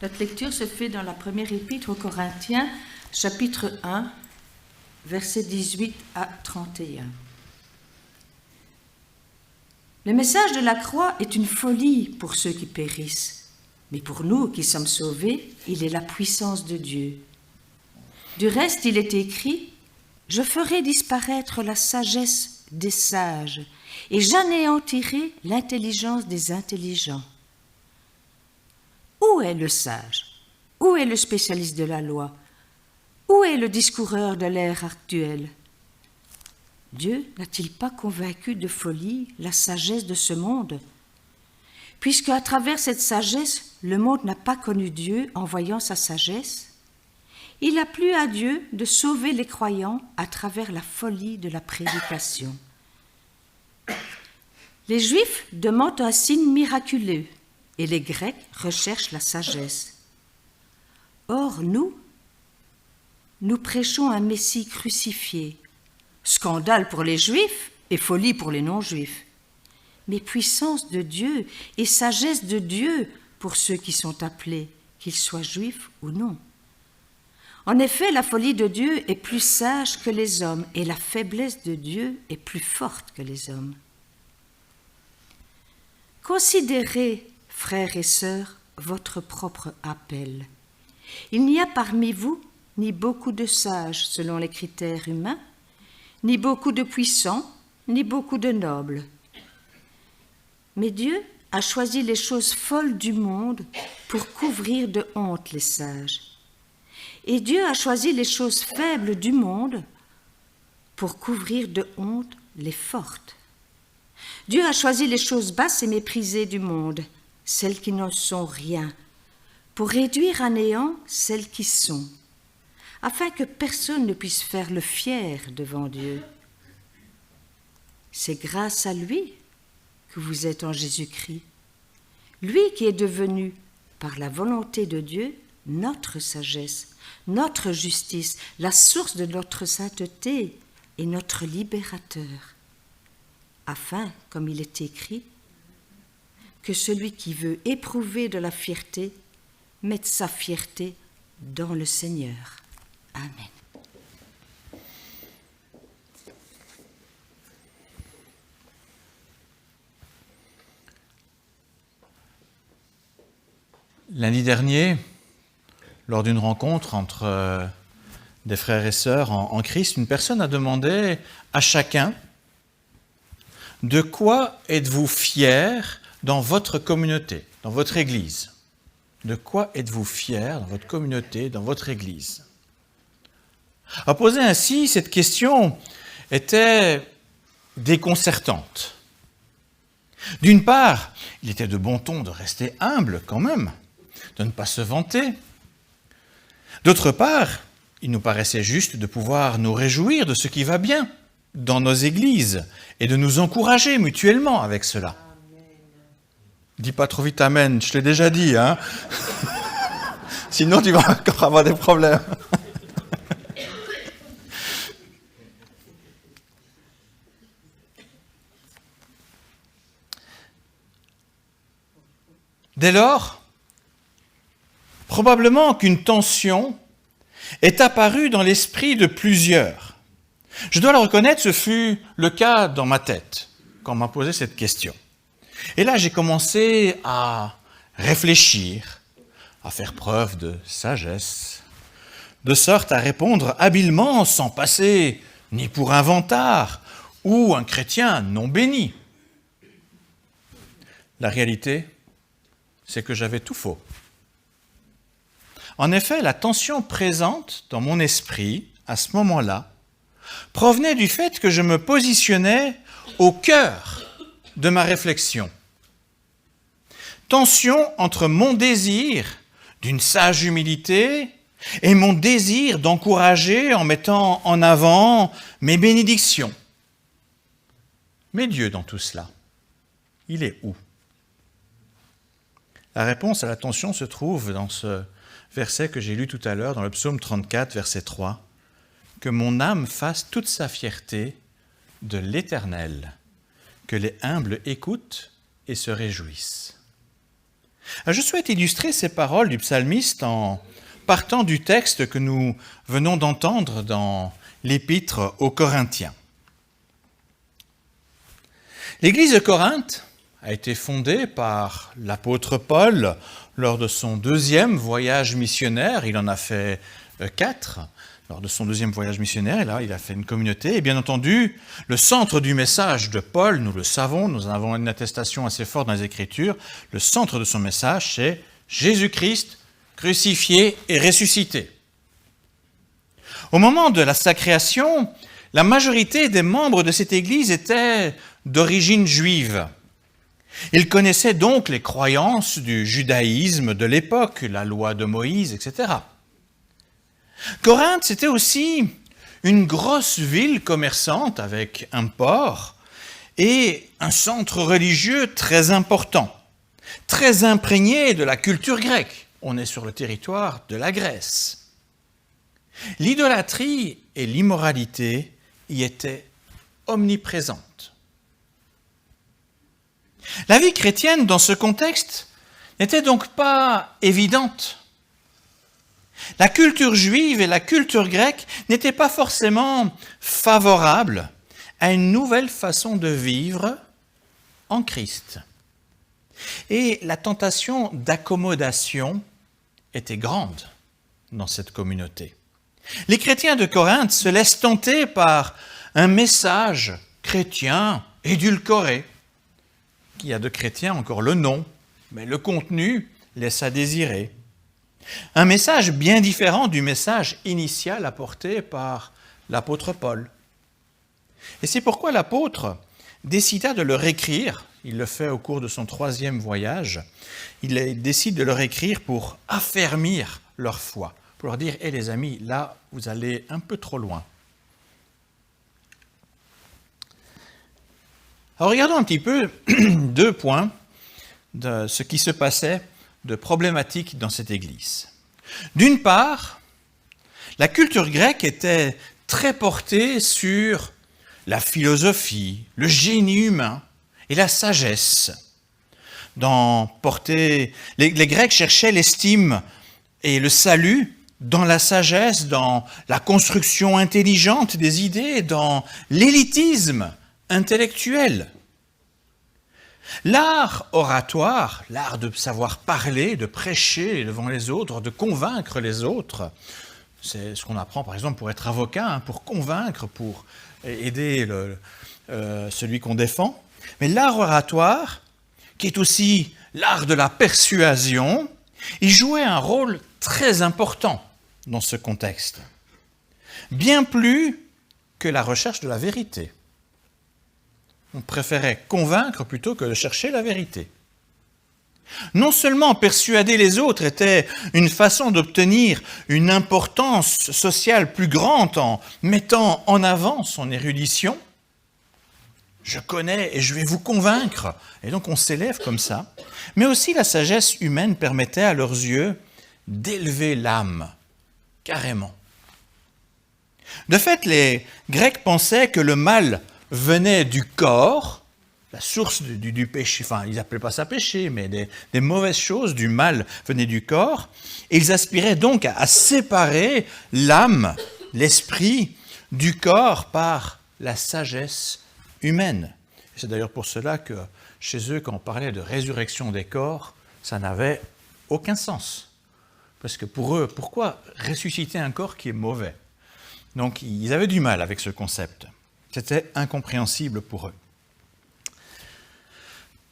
Notre lecture se fait dans la première épître aux Corinthiens, chapitre 1, versets 18 à 31. Le message de la croix est une folie pour ceux qui périssent, mais pour nous qui sommes sauvés, il est la puissance de Dieu. Du reste, il est écrit « Je ferai disparaître la sagesse des sages et j'anéantirai l'intelligence des intelligents. » Où est le sage? Où est le spécialiste de la loi? Où est le discoureur de l'ère actuelle? Dieu n'a-t-il pas convaincu de folie la sagesse de ce monde? Puisque à travers cette sagesse, le monde n'a pas connu Dieu en voyant sa sagesse, il a plu à Dieu de sauver les croyants à travers la folie de la prédication. Les Juifs demandent un signe miraculeux et les Grecs recherchent la sagesse. Or, nous prêchons un Messie crucifié, scandale pour les Juifs et folie pour les non-Juifs, mais puissance de Dieu et sagesse de Dieu pour ceux qui sont appelés, qu'ils soient juifs ou non. En effet, la folie de Dieu est plus sage que les hommes et la faiblesse de Dieu est plus forte que les hommes. Considérez, frères et sœurs, votre propre appel. Il n'y a parmi vous ni beaucoup de sages selon les critères humains, ni beaucoup de puissants, ni beaucoup de nobles. Mais Dieu a choisi les choses folles du monde pour couvrir de honte les sages. Et Dieu a choisi les choses faibles du monde pour couvrir de honte les fortes. Dieu a choisi les choses basses et méprisées du monde, celles qui n'en sont rien, pour réduire à néant celles qui sont, afin que personne ne puisse faire le fier devant Dieu. C'est grâce à lui que vous êtes en Jésus-Christ, lui qui est devenu, par la volonté de Dieu, notre sagesse, notre justice, la source de notre sainteté et notre libérateur, afin, comme il est écrit, que celui qui veut éprouver de la fierté mette sa fierté dans le Seigneur. Amen. Lundi dernier, lors d'une rencontre entre des frères et sœurs en Christ, une personne a demandé à chacun « De quoi êtes-vous fiers dans votre communauté, dans votre Église ?» De quoi êtes-vous fiers dans votre communauté, dans votre Église? À poser ainsi, cette question était déconcertante. D'une part, il était de bon ton de rester humble quand même, de ne pas se vanter. D'autre part, il nous paraissait juste de pouvoir nous réjouir de ce qui va bien dans nos églises et de nous encourager mutuellement avec cela. Dis pas trop vite amen, je t'ai déjà dit, hein. Sinon tu vas encore avoir des problèmes. Dès lors, probablement qu'une tension est apparue dans l'esprit de plusieurs. Je dois le reconnaître, ce fut le cas dans ma tête quand on m'a posé cette question. Et là, j'ai commencé à réfléchir, à faire preuve de sagesse, de sorte à répondre habilement sans passer ni pour un vantard ou un chrétien non béni. La réalité, c'est que j'avais tout faux. En effet, la tension présente dans mon esprit, à ce moment-là, provenait du fait que je me positionnais au cœur de ma réflexion. Tension entre mon désir d'une sage humilité et mon désir d'encourager en mettant en avant mes bénédictions. Mais Dieu dans tout cela, il est où? La réponse à la tension se trouve dans ce verset que j'ai lu tout à l'heure, dans le psaume 34, verset 3. « Que mon âme fasse toute sa fierté de l'Éternel, que les humbles écoutent et se réjouissent. » Je souhaite illustrer ces paroles du psalmiste en partant du texte que nous venons d'entendre dans l'épître aux Corinthiens. L'Église de Corinthe a été fondée par l'apôtre Paul lors de son deuxième voyage missionnaire. Il en a fait 4 lors de son deuxième voyage missionnaire. Et là, il a fait une communauté. Et bien entendu, le centre du message de Paul, nous le savons, nous en avons une attestation assez forte dans les Écritures, le centre de son message, c'est Jésus-Christ crucifié et ressuscité. Au moment de sa création, la majorité des membres de cette Église étaient d'origine juive. Ils connaissaient donc les croyances du judaïsme de l'époque, la loi de Moïse, etc. Corinthe, c'était aussi une grosse ville commerçante avec un port et un centre religieux très important, très imprégné de la culture grecque. On est sur le territoire de la Grèce. L'idolâtrie et l'immoralité y étaient omniprésentes. La vie chrétienne dans ce contexte n'était donc pas évidente. La culture juive et la culture grecque n'étaient pas forcément favorables à une nouvelle façon de vivre en Christ. Et la tentation d'accommodation était grande dans cette communauté. Les chrétiens de Corinthe se laissent tenter par un message chrétien édulcoré, qui a de chrétien encore le nom, mais le contenu laisse à désirer. Un message bien différent du message initial apporté par l'apôtre Paul. Et c'est pourquoi l'apôtre décida de leur écrire, il le fait au cours de son 3e voyage, il décide de leur écrire pour affermir leur foi, pour leur dire « Hé les amis, là, vous allez un peu trop loin ». Alors regardons un petit peu 2 points de ce qui se passait de problématique dans cette église. D'une part, la culture grecque était très portée sur la philosophie, le génie humain et la sagesse. Les Grecs cherchaient l'estime et le salut dans la sagesse, dans la construction intelligente des idées, dans l'élitisme intellectuel. L'art oratoire, l'art de savoir parler, de prêcher devant les autres, de convaincre les autres, c'est ce qu'on apprend par exemple pour être avocat, pour convaincre, pour aider celui qu'on défend. Mais l'art oratoire, qui est aussi l'art de la persuasion, il jouait un rôle très important dans ce contexte, bien plus que la recherche de la vérité. On préférait convaincre plutôt que de chercher la vérité. Non seulement persuader les autres était une façon d'obtenir une importance sociale plus grande en mettant en avant son érudition, je connais et je vais vous convaincre, et donc on s'élève comme ça, mais aussi la sagesse humaine permettait à leurs yeux d'élever l'âme, carrément. De fait, les Grecs pensaient que le mal venait du corps, la source du péché, enfin ils n'appelaient pas ça péché, mais des mauvaises choses, du mal venaient du corps, et ils aspiraient donc à séparer l'âme, l'esprit, du corps par la sagesse humaine. Et c'est d'ailleurs pour cela que chez eux, quand on parlait de résurrection des corps, ça n'avait aucun sens. Parce que pour eux, pourquoi ressusciter un corps qui est mauvais? Donc ils avaient du mal avec ce concept. C'était incompréhensible pour eux.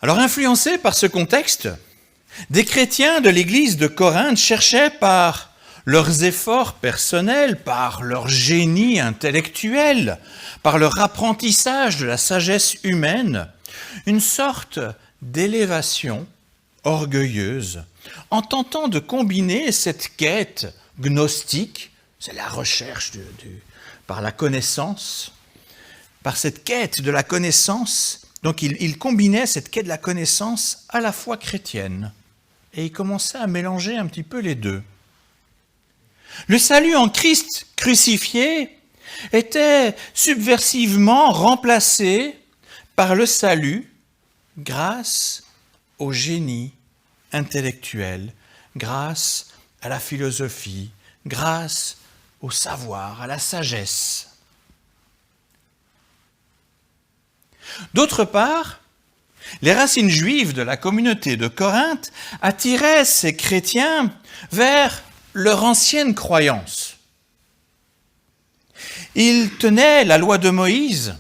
Alors, influencés par ce contexte, des chrétiens de l'église de Corinthe cherchaient par leurs efforts personnels, par leur génie intellectuel, par leur apprentissage de la sagesse humaine, une sorte d'élévation orgueilleuse, en tentant de combiner cette quête gnostique, c'est la recherche par la connaissance, par cette quête de la connaissance. Donc il combinait cette quête de la connaissance à la foi chrétienne. Et il commençait à mélanger un petit peu les deux. Le salut en Christ crucifié était subversivement remplacé par le salut grâce au génie intellectuelle, grâce à la philosophie, grâce au savoir, à la sagesse. D'autre part, les racines juives de la communauté de Corinthe attiraient ces chrétiens vers leur ancienne croyance. Ils tenaient la loi de Moïse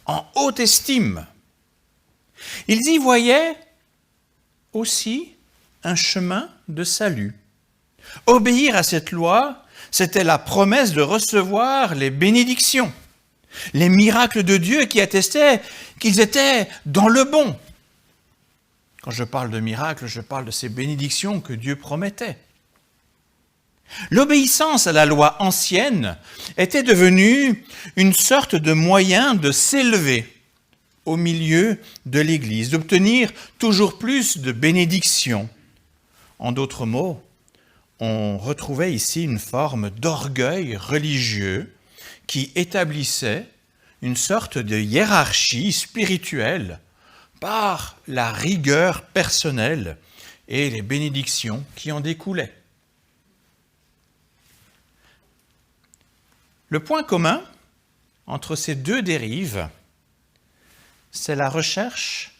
en haute estime. Ils y voyaient aussi un chemin de salut. Obéir à cette loi, c'était la promesse de recevoir les bénédictions, les miracles de Dieu qui attestaient qu'ils étaient dans le bon. Quand je parle de miracles, je parle de ces bénédictions que Dieu promettait. L'obéissance à la loi ancienne était devenue une sorte de moyen de s'élever au milieu de l'Église, d'obtenir toujours plus de bénédictions. En d'autres mots, on retrouvait ici une forme d'orgueil religieux qui établissait une sorte de hiérarchie spirituelle par la rigueur personnelle et les bénédictions qui en découlaient. Le point commun entre ces deux dérives, c'est la recherche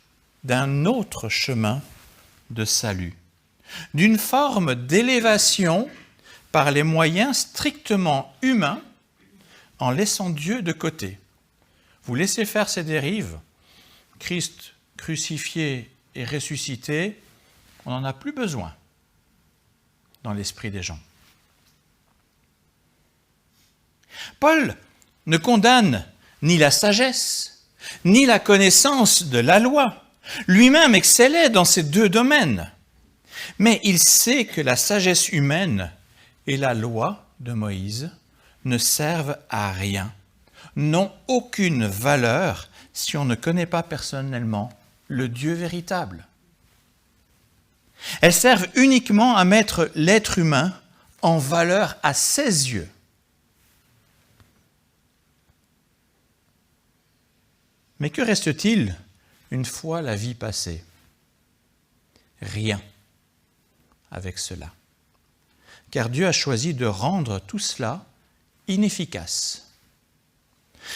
d'un autre chemin de salut, d'une forme d'élévation par les moyens strictement humains en laissant Dieu de côté. Vous laissez faire ces dérives, Christ crucifié et ressuscité, on n'en a plus besoin dans l'esprit des gens. Paul ne condamne ni la sagesse, ni la connaissance de la loi. Lui-même excellait dans ces deux domaines. Mais il sait que la sagesse humaine et la loi de Moïse ne servent à rien, n'ont aucune valeur si on ne connaît pas personnellement le Dieu véritable. Elles servent uniquement à mettre l'être humain en valeur à ses yeux. Mais que reste-t-il une fois la vie passée? Rien avec cela. Car Dieu a choisi de rendre tout cela inefficace.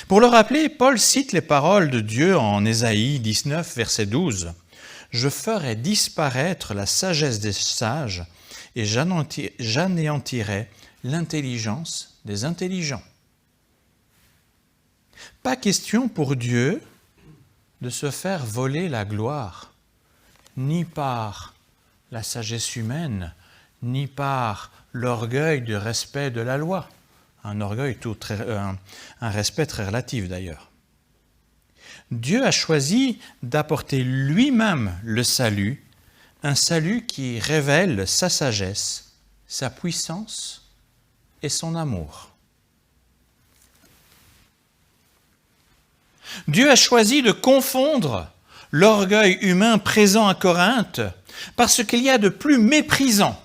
Pour le rappeler, Paul cite les paroles de Dieu en Ésaïe 19, verset 12. « Je ferai disparaître la sagesse des sages et j'anéantirai l'intelligence des intelligents. » Pas question pour Dieu de se faire voler la gloire, ni par la sagesse humaine, ni par l'orgueil du respect de la loi. Un respect très relatif d'ailleurs. Dieu a choisi d'apporter lui-même le salut, un salut qui révèle sa sagesse, sa puissance et son amour. Dieu a choisi de confondre l'orgueil humain présent à Corinthe par ce qu'il y a de plus méprisant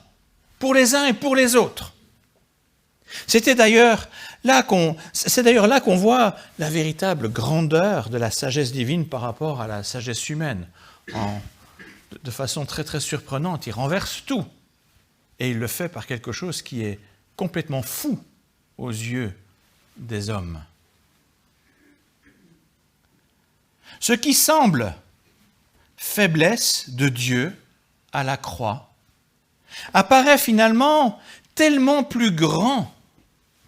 pour les uns et pour les autres. C'est d'ailleurs là qu'on voit la véritable grandeur de la sagesse divine par rapport à la sagesse humaine. De façon très très surprenante, il renverse tout. Et il le fait par quelque chose qui est complètement fou aux yeux des hommes. Ce qui semble faiblesse de Dieu à la croix apparaît finalement tellement plus grand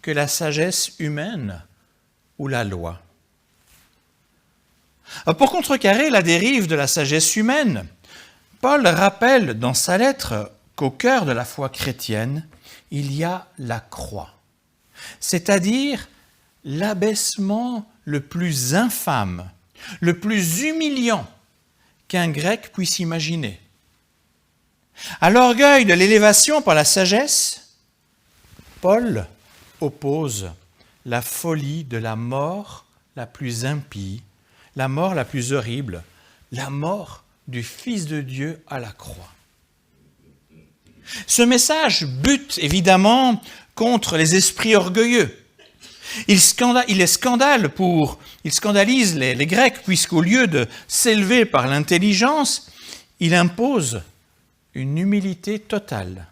que la sagesse humaine ou la loi. Pour contrecarrer la dérive de la sagesse humaine, Paul rappelle dans sa lettre qu'au cœur de la foi chrétienne, il y a la croix, c'est-à-dire l'abaissement le plus infâme, le plus humiliant qu'un grec puisse imaginer. À l'orgueil de l'élévation par la sagesse, Paul oppose la folie de la mort la plus impie, la mort la plus horrible, la mort du Fils de Dieu à la croix. Ce message bute évidemment contre les esprits orgueilleux. Il scandalise les Grecs, puisqu'au lieu de s'élever par l'intelligence, il impose une humilité totale,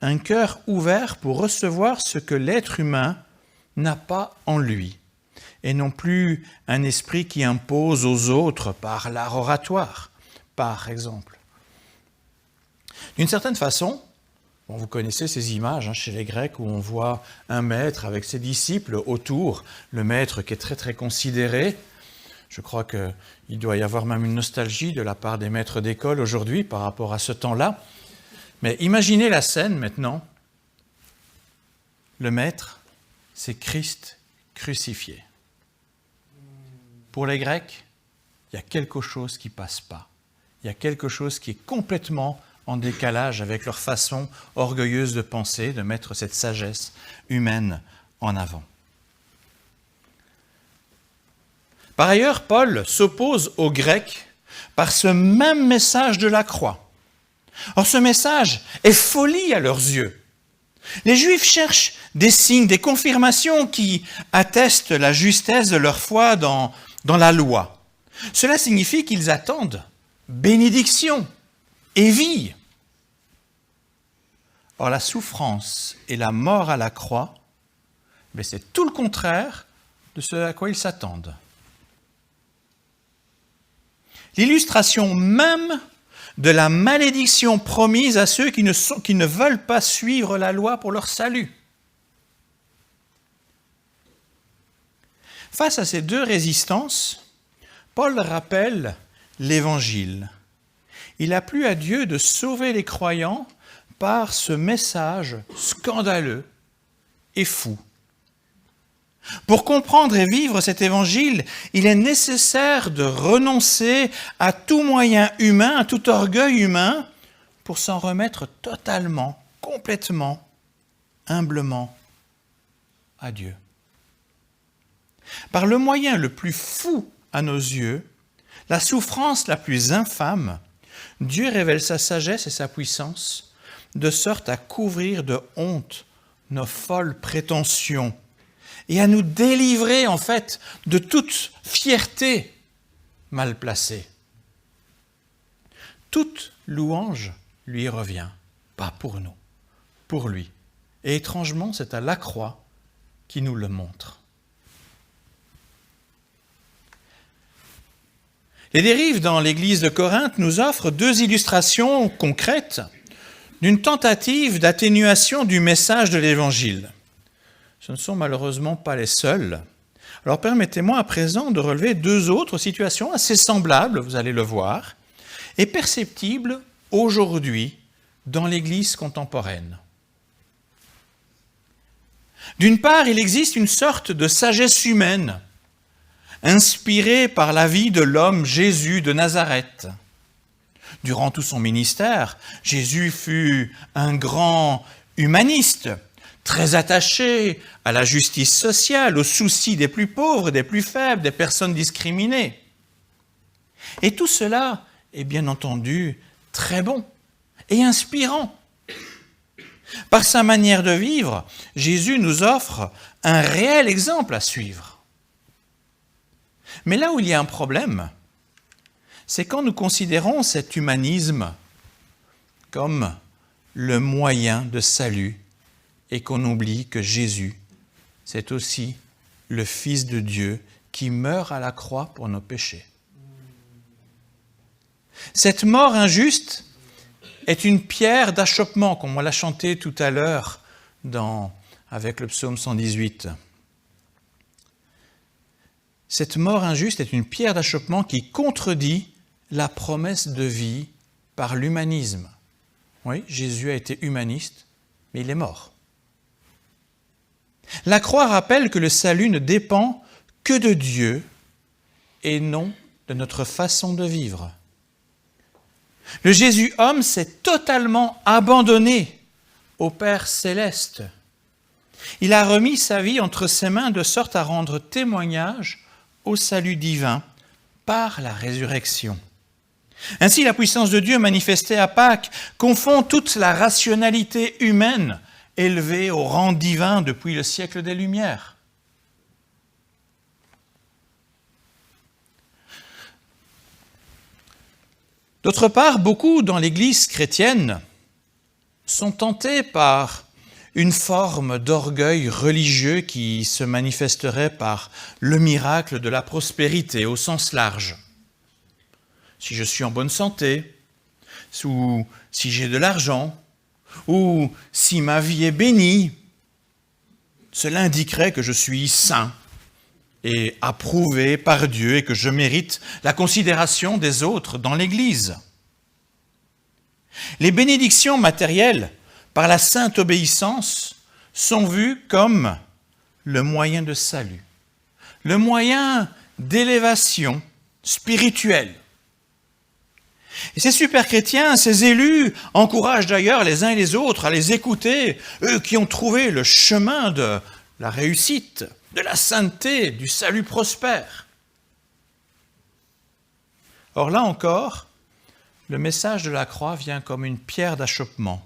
un cœur ouvert pour recevoir ce que l'être humain n'a pas en lui, et non plus un esprit qui impose aux autres par l'art oratoire, par exemple. D'une certaine façon, vous connaissez ces images chez les Grecs où on voit un maître avec ses disciples autour, le maître qui est très très considéré. Je crois qu'il doit y avoir même une nostalgie de la part des maîtres d'école aujourd'hui par rapport à ce temps-là. Mais imaginez la scène maintenant. Le maître, c'est Christ crucifié. Pour les Grecs, il y a quelque chose qui ne passe pas. Il y a quelque chose qui est complètement en décalage avec leur façon orgueilleuse de penser, de mettre cette sagesse humaine en avant. Par ailleurs, Paul s'oppose aux Grecs par ce même message de la croix. Or, ce message est folie à leurs yeux. Les Juifs cherchent des signes, des confirmations qui attestent la justesse de leur foi dans la loi. Cela signifie qu'ils attendent bénédiction et vie. Or, la souffrance et la mort à la croix, c'est tout le contraire de ce à quoi ils s'attendent. L'illustration même de la malédiction promise à ceux qui ne veulent pas suivre la loi pour leur salut. Face à ces deux résistances, Paul rappelle l'Évangile. Il a plu à Dieu de sauver les croyants par ce message scandaleux et fou. Pour comprendre et vivre cet évangile, il est nécessaire de renoncer à tout moyen humain, à tout orgueil humain, pour s'en remettre totalement, complètement, humblement à Dieu. Par le moyen le plus fou à nos yeux, la souffrance la plus infâme, Dieu révèle sa sagesse et sa puissance, de sorte à couvrir de honte nos folles prétentions, et à nous délivrer, en fait, de toute fierté mal placée. Toute louange lui revient, pas pour nous, pour lui. Et étrangement, c'est à la croix qui nous le montre. Les dérives dans l'Église de Corinthe nous offrent deux illustrations concrètes d'une tentative d'atténuation du message de l'Évangile. Ce ne sont malheureusement pas les seuls. Alors permettez-moi à présent de relever deux autres situations assez semblables, vous allez le voir, et perceptibles aujourd'hui dans l'Église contemporaine. D'une part, il existe une sorte de sagesse humaine, inspirée par la vie de l'homme Jésus de Nazareth. Durant tout son ministère, Jésus fut un grand humaniste, très attaché à la justice sociale, aux soucis des plus pauvres, des plus faibles, des personnes discriminées. Et tout cela est bien entendu très bon et inspirant. Par sa manière de vivre, Jésus nous offre un réel exemple à suivre. Mais là où il y a un problème, c'est quand nous considérons cet humanisme comme le moyen de salut et qu'on oublie que Jésus, c'est aussi le Fils de Dieu qui meurt à la croix pour nos péchés. Cette mort injuste est une pierre d'achoppement, comme on l'a chanté tout à l'heure avec le psaume 118. Cette mort injuste est une pierre d'achoppement qui contredit la promesse de vie par l'humanisme. Oui, Jésus a été humaniste, mais il est mort. La croix rappelle que le salut ne dépend que de Dieu et non de notre façon de vivre. Le Jésus homme s'est totalement abandonné au Père céleste. Il a remis sa vie entre ses mains de sorte à rendre témoignage au salut divin par la résurrection. Ainsi, la puissance de Dieu manifestée à Pâques confond toute la rationalité humaine élevée au rang divin depuis le siècle des Lumières. D'autre part, beaucoup dans l'Église chrétienne sont tentés par une forme d'orgueil religieux qui se manifesterait par le miracle de la prospérité au sens large. Si je suis en bonne santé, ou si j'ai de l'argent, ou si ma vie est bénie, cela indiquerait que je suis saint et approuvé par Dieu et que je mérite la considération des autres dans l'Église. Les bénédictions matérielles par la sainte obéissance sont vues comme le moyen de salut, le moyen d'élévation spirituelle. Et ces super chrétiens, ces élus, encouragent d'ailleurs les uns et les autres à les écouter, eux qui ont trouvé le chemin de la réussite, de la sainteté, du salut prospère. Or là encore, le message de la croix vient comme une pierre d'achoppement.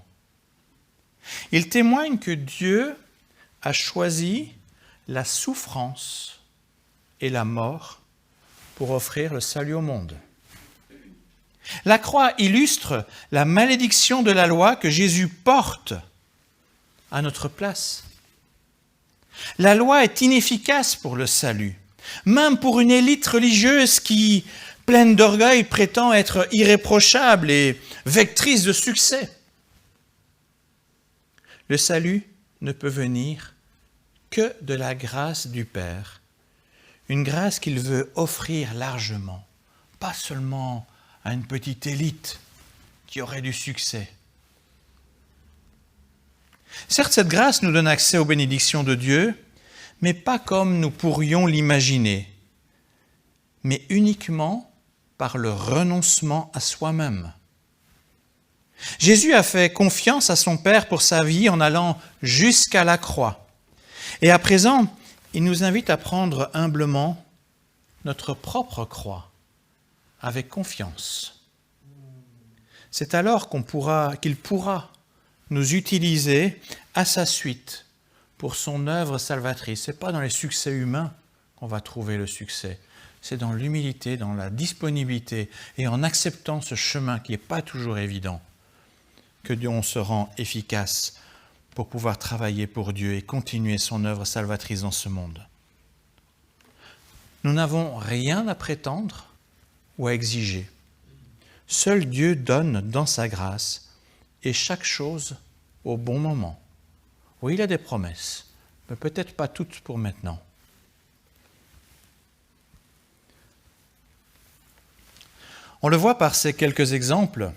Il témoigne que Dieu a choisi la souffrance et la mort pour offrir le salut au monde. La croix illustre la malédiction de la loi que Jésus porte à notre place. La loi est inefficace pour le salut, même pour une élite religieuse qui, pleine d'orgueil, prétend être irréprochable et vectrice de succès. Le salut ne peut venir que de la grâce du Père, une grâce qu'il veut offrir largement, pas seulement à une petite élite qui aurait du succès. Certes, cette grâce nous donne accès aux bénédictions de Dieu, mais pas comme nous pourrions l'imaginer, mais uniquement par le renoncement à soi-même. Jésus a fait confiance à son Père pour sa vie en allant jusqu'à la croix. Et à présent, il nous invite à prendre humblement notre propre croix, avec confiance. C'est alors qu'il pourra nous utiliser à sa suite pour son œuvre salvatrice. Ce n'est pas dans les succès humains qu'on va trouver le succès. C'est dans l'humilité, dans la disponibilité et en acceptant ce chemin qui n'est pas toujours évident que Dieu se rend efficace pour pouvoir travailler pour Dieu et continuer son œuvre salvatrice dans ce monde. Nous n'avons rien à prétendre ou à exiger. Seul Dieu donne dans sa grâce et chaque chose au bon moment. Oui, il a des promesses, mais peut-être pas toutes pour maintenant. On le voit par ces quelques exemples,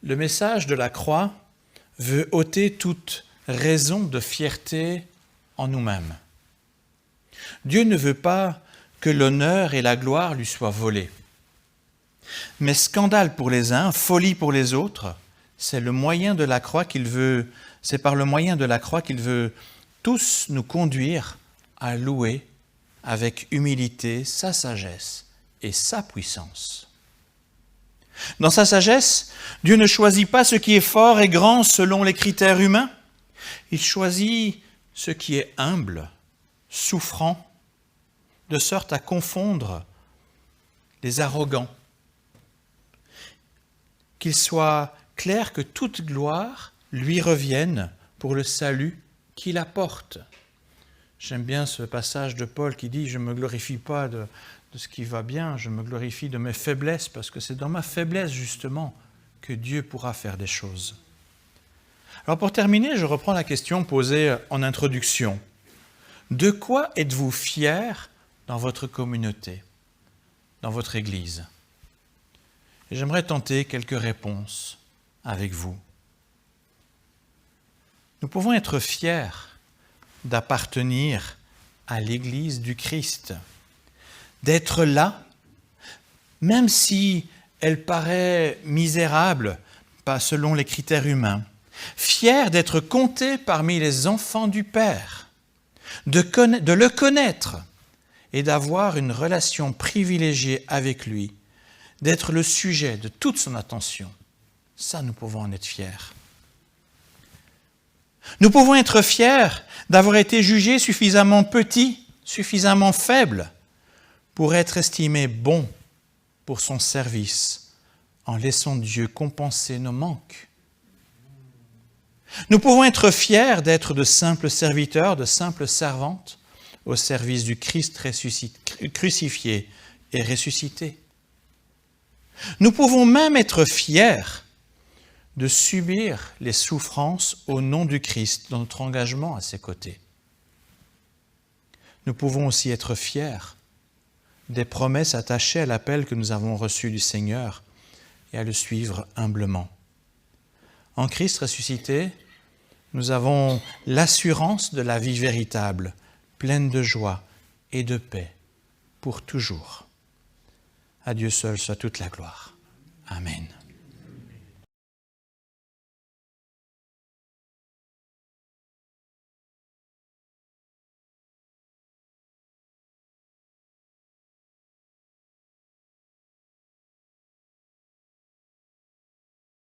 le message de la croix veut ôter toute raison de fierté en nous-mêmes. Dieu ne veut pas que l'honneur et la gloire lui soient volés. Mais scandale pour les uns, folie pour les autres, c'est par le moyen de la croix qu'il veut tous nous conduire à louer avec humilité sa sagesse et sa puissance. Dans sa sagesse, Dieu ne choisit pas ce qui est fort et grand selon les critères humains. Il choisit ce qui est humble, souffrant, de sorte à confondre les arrogants. Qu'il soit clair que toute gloire lui revienne pour le salut qu'il apporte. J'aime bien ce passage de Paul qui dit « Je ne me glorifie pas de ce qui va bien, je me glorifie de mes faiblesses, parce que c'est dans ma faiblesse justement que Dieu pourra faire des choses. » Alors pour terminer, je reprends la question posée en introduction. De quoi êtes-vous fiers dans votre communauté, dans votre Église ? Et j'aimerais tenter quelques réponses avec vous. Nous pouvons être fiers d'appartenir à l'Église du Christ, d'être là, même si elle paraît misérable, pas selon les critères humains, fiers d'être comptés parmi les enfants du Père, de le connaître et d'avoir une relation privilégiée avec lui, d'être le sujet de toute son attention. Ça, nous pouvons en être fiers. Nous pouvons être fiers d'avoir été jugés suffisamment petits, suffisamment faibles, pour être estimés bons pour son service, en laissant Dieu compenser nos manques. Nous pouvons être fiers d'être de simples serviteurs, de simples servantes au service du Christ crucifié et ressuscité. Nous pouvons même être fiers de subir les souffrances au nom du Christ dans notre engagement à ses côtés. Nous pouvons aussi être fiers des promesses attachées à l'appel que nous avons reçu du Seigneur et à le suivre humblement. En Christ ressuscité, nous avons l'assurance de la vie véritable, pleine de joie et de paix, pour toujours. À Dieu seul soit toute la gloire. Amen.